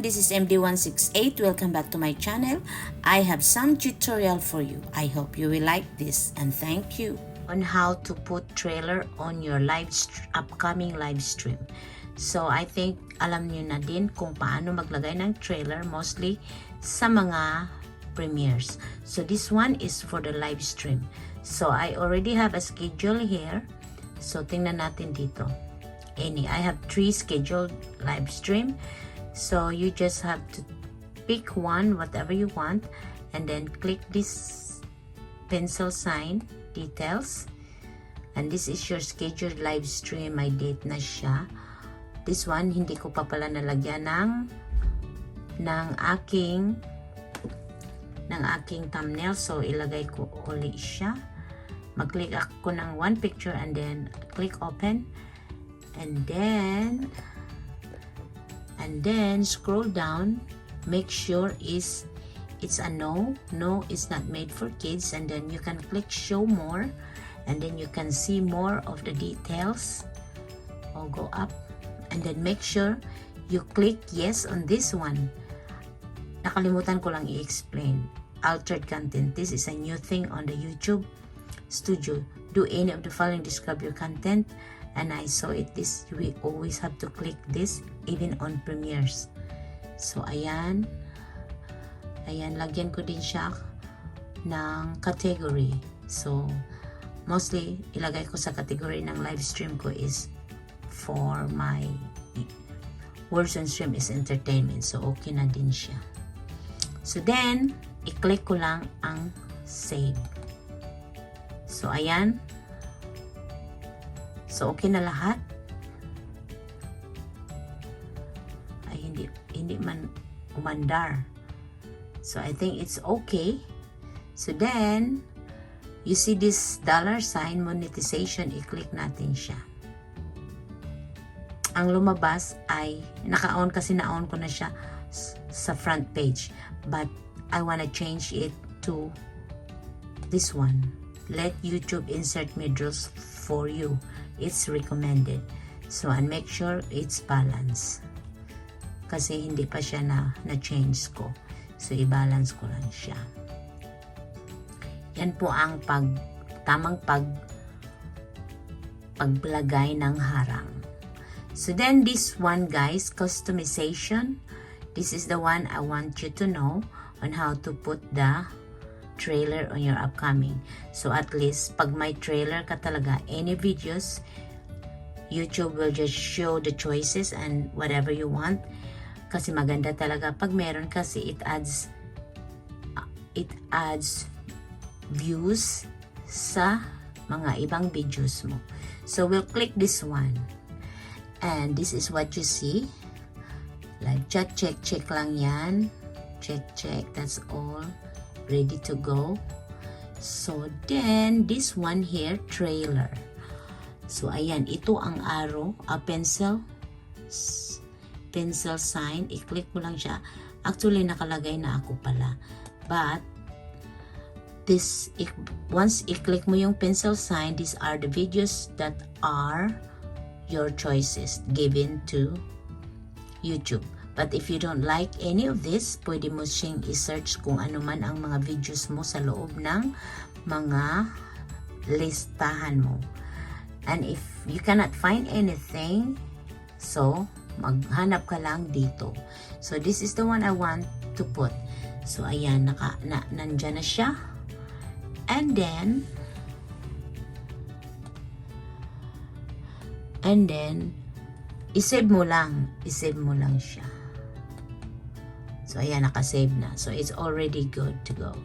this is MD168. Welcome back to my channel. I have some tutorial for you. I hope you will like this and thank you. On how to put trailer on your upcoming live stream. So I think alam niyo na din kung paano maglagay ng trailer mostly sa mga premieres. So this one is for the live stream. So I already have a schedule here. So tingnan natin dito. I have 3 scheduled live stream. So you just have to pick one, whatever you want, and then click this pencil sign, details, and this is your scheduled live stream. May date na siya. This one, hindi ko pa pala nalagyan ng aking thumbnail. So ilagay ko uli siya. Mag-click ako ng one picture and then click open, and then scroll down. Make sure it's a no it's not made for kids, and then you can click show more, and then you can see more of the details. Or go up, and then make sure you click yes on this one. Nakalimutan ko lang i-explain. Altered content. This is a new thing on the YouTube Studio. Do any of the following, describe your content, and I saw it. This we always have to click this even on premieres. So ayan, lagyan ko din siya ng category. So mostly ilagay ko sa category ng live stream ko is for my words on stream is entertainment. So okay na din siya. So then i-click ko lang ang save. So ayan. So okay na lahat. Ay hindi man umandar. So I think it's okay. So then you see this $sign monetization, i-click natin siya. Ang lumabas ay naka-on kasi na-on ko na siya sa front page, but I wanna change it to this one. Let YouTube insert midrolls for you. It's recommended. So and make sure it's balanced. Kasi hindi pa siya na-change ko. So i-balance ko lang siya. Yan po ang tamang paglagay ng harang. So then this one guys, customization. This is the one I want you to know on how to put the trailer on your upcoming. So at least pag may trailer ka talaga, any videos, YouTube will just show the choices and whatever you want. Kasi maganda talaga pag meron, kasi it adds views sa mga ibang videos mo. So we'll click this one, and this is what you see. Live chat, check lang yan. Check, that's all. Ready to go. So then this one here, trailer. So ayan, ito ang arrow, pencil sign. I-click mo lang siya. Actually nakalagay na ako pala, but once i-click mo yung pencil sign, these are the videos that are your choices given to YouTube. But if you don't like any of this, pwede mo siyang i-search kung ano man ang mga videos mo sa loob ng mga listahan mo. And if you cannot find anything, so maghanap ka lang dito. So this is the one I want to put. So ayan, nandyan na siya. And then i-save mo lang siya. So ayan, naka-save na. So it's already good to go.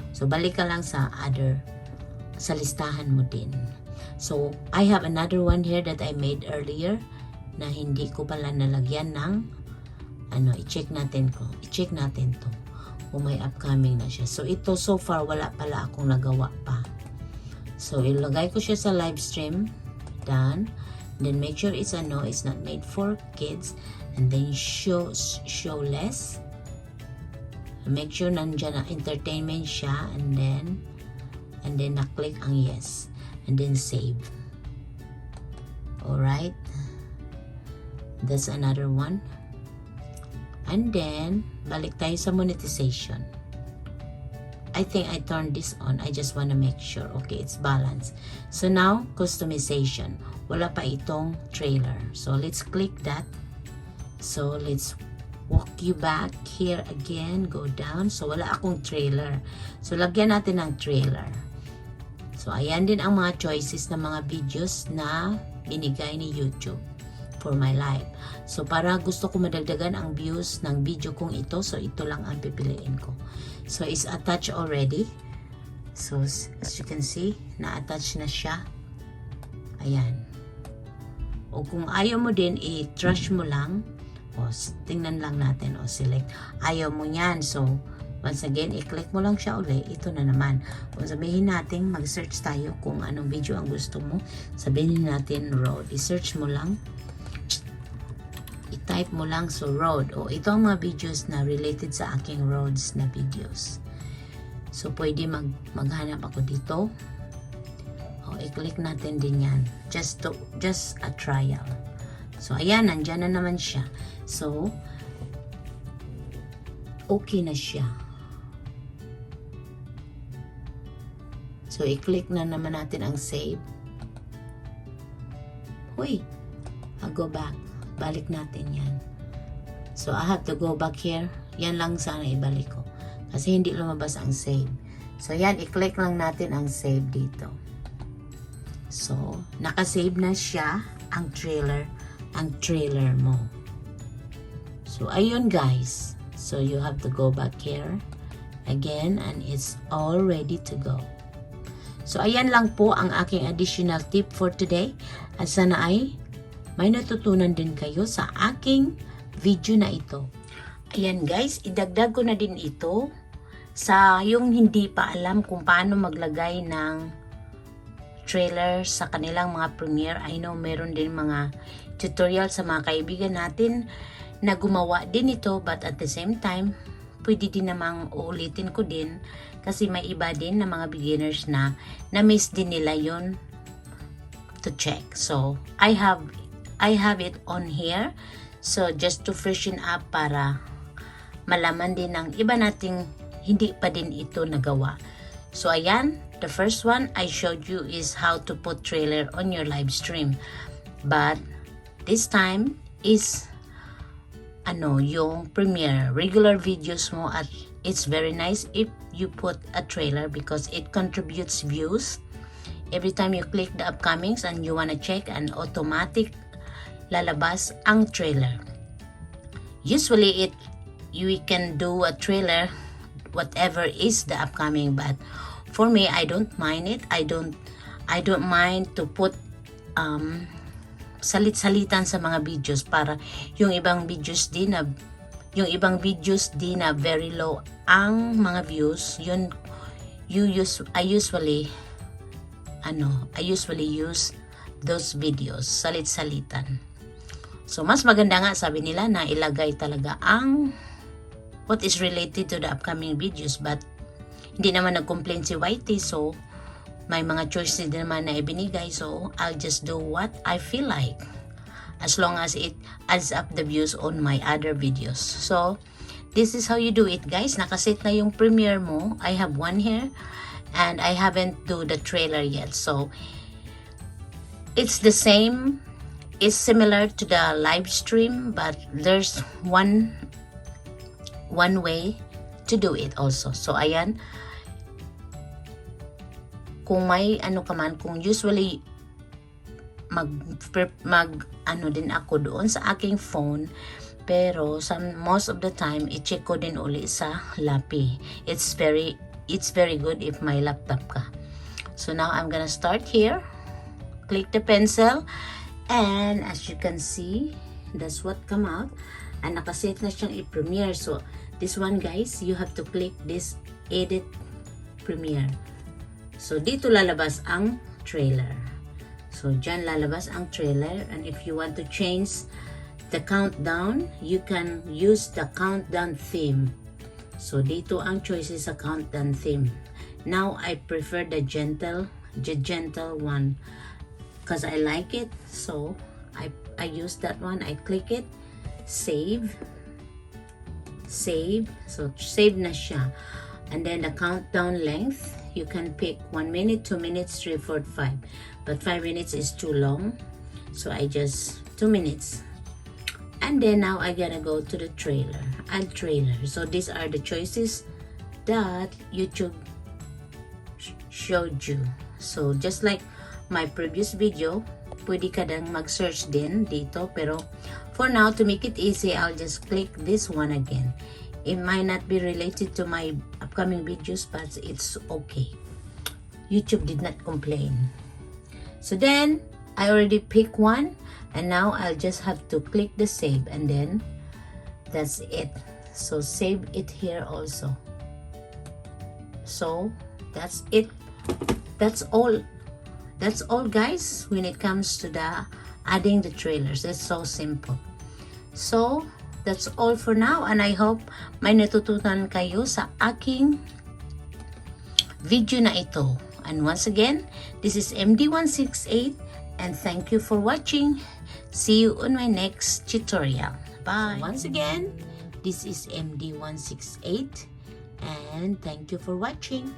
So balik ka lang sa listahan mo din. So I have another one here that I made earlier na hindi ko pala nalagyan ng i-check natin to kung may upcoming na siya. So ito so far wala pala akong nagawa pa. So ilagay ko siya sa live stream. Done. Then make sure it's not made for kids, and then show less. Make sure nandyan na entertainment siya, and then na-click ang yes, and then save. Alright, that's another one. And then, balik tayo sa monetization. I think I turned this on. I just want to make sure. Okay, it's balanced. So now, customization. Wala pa itong trailer. So let's click that. So let's walk you back here again. Go down. So wala akong trailer. So lagyan natin ng trailer. So ayan din ang mga choices ng mga videos na binigay ni YouTube for my live. So para gusto ko madagdagan ang views ng video kong ito, so ito lang ang pipiliin ko. So it's attached already. So as you can see, na-attach na siya. Ayan. O kung ayaw mo din, i-trash mo lang. O tingnan lang natin. O select. Ayaw mo yan. So once again, i-click mo lang siya uli. Ito na naman. Kung sabihin natin, mag-search tayo kung anong video ang gusto mo. Sabihin natin road. I-search mo lang. I-type mo lang so road. O ito ang mga videos na related sa aking roads na videos. So pwede maghanap ako dito. O i-click natin din yan. Just a trial. So ayan, nandyan na naman siya. So okay na siya. So i-click na naman natin ang save. Uy, I'll go back. Balik natin yan. So, I have to go back here. Yan lang sana ibalik ko. Kasi hindi lumabas ang save. So, yan. I-click lang natin ang save dito. So, nakasave na siya ang trailer mo. So, ayun guys. So, you have to go back here again and it's all ready to go. So, ayan lang po ang aking additional tip for today. At sana ay may natutunan din kayo sa aking video na ito. Ayan guys, idagdag ko na din ito sa yung hindi pa alam kung paano maglagay ng trailer sa kanilang mga premiere. I know meron din mga tutorial sa mga kaibigan natin na gumawa din ito, but at the same time, pwede din namang uulitin ko din kasi may iba din na mga beginners na na-miss din nila yun to check. So, I have it on here. So, just to freshen up para malaman din ng iba nating hindi pa din ito nagawa. So, ayan. The first one I showed you is how to put trailer on your live stream. But, this time is yung premiere. Regular videos mo at it's very nice if you put a trailer because it contributes views. Every time you click the upcomings and you wanna check, an automatic lalabas ang trailer. Usually you can do a trailer whatever is the upcoming, but for me I don't mind it. I don't mind to put salit-salitan sa mga videos para yung ibang videos din na very low ang mga views, I usually use those videos salit-salitan. So, mas maganda nga, sabi nila, na ilagay talaga ang what is related to the upcoming videos. But, hindi naman nag-complain si Whitey. So, may mga choices din naman na ibinigay. So, I'll just do what I feel like. As long as it adds up the views on my other videos. So, this is how you do it, guys. Nakaset na yung premiere mo. I have one here. And I haven't do the trailer yet. So, it's the same. It's similar to the live stream, but there's one way to do it also. So ayan, kung may kung usually mag din ako doon sa aking phone, pero most of the time i-check ko din uli sa lapi. It's very good if may laptop ka. So now I'm gonna start here. Click the pencil. And as you can see, that's what come out. And nakaset na siyang i-premiere. So, this one guys, you have to click this edit premiere. So, dito lalabas ang trailer. So, dyan lalabas ang trailer. And if you want to change the countdown, you can use the countdown theme. So, dito ang choices sa countdown theme. Now, I prefer the gentle one. Because I like it, so I use that one. I click it, save, save. So save na siya. And then the countdown length, you can pick 1 minute, 2 minutes, 3, 4, 5. But 5 minutes is too long, so I just 2 minutes. And then now I gotta go to the trailer, add trailer. So these are the choices that YouTube showed you. So just like my previous video, pwede ka dang mag-search din dito. Pero for now, to make it easy, I'll just click this one again. It might not be related to my upcoming videos, but it's okay. YouTube did not complain. So then, I already picked one. And now, I'll just have to click the save. And then, that's it. So, save it here also. So, that's it. That's all. That's all, guys, when it comes to the adding the trailers. It's so simple. So, that's all for now, and I hope may natutunan kayo sa aking video na ito. And once again, this is MD168, and thank you for watching. See you on my next tutorial. Bye. Once again, this is MD168, and thank you for watching.